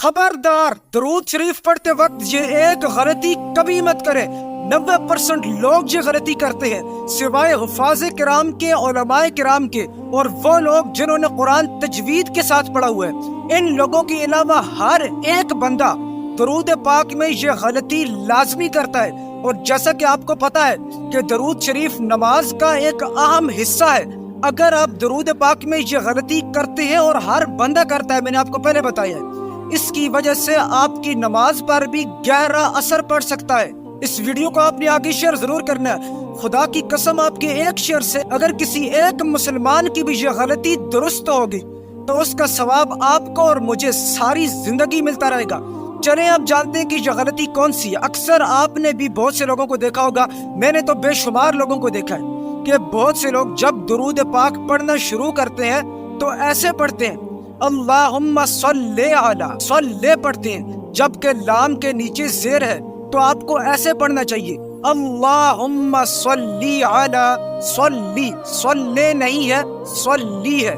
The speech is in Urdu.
خبردار، درود شریف پڑھتے وقت یہ ایک غلطی کبھی مت کرے۔ 90% لوگ یہ غلطی کرتے ہیں سوائے حفاظ کرام کے، علماء کرام کے، اور وہ لوگ جنہوں نے قرآن تجوید کے ساتھ پڑھا ہوا ہے۔ ان لوگوں کے علاوہ ہر ایک بندہ درود پاک میں یہ غلطی لازمی کرتا ہے۔ اور جیسا کہ آپ کو پتا ہے کہ درود شریف نماز کا ایک اہم حصہ ہے، اگر آپ درود پاک میں یہ غلطی کرتے ہیں، اور ہر بندہ کرتا ہے، میں نے آپ کو پہلے بتایا ہے، اس کی وجہ سے آپ کی نماز پر بھی گہرا اثر پڑ سکتا ہے۔ اس ویڈیو کو آپ نے آگے شیئر ضرور کرنا ہے۔ خدا کی قسم، آپ کے ایک شیئر سے اگر کسی ایک مسلمان کی بھی یہ غلطی درست ہوگی تو اس کا ثواب آپ کو اور مجھے ساری زندگی ملتا رہے گا۔ چلیں اب جانتے ہیں کہ یہ غلطی کون سی ہے۔ اکثر آپ نے بھی بہت سے لوگوں کو دیکھا ہوگا، میں نے تو بے شمار لوگوں کو دیکھا ہے کہ بہت سے لوگ جب درود پاک پڑھنا شروع کرتے ہیں تو ایسے پڑھتے ہیں، اللہم صلی علی، صلی پڑھتے ہیں، جبکہ لام کے نیچے زیر ہے تو آپ کو ایسے پڑھنا چاہیے، اللہم صلی علی، صلی، صلی نہیں ہے، صلی ہے۔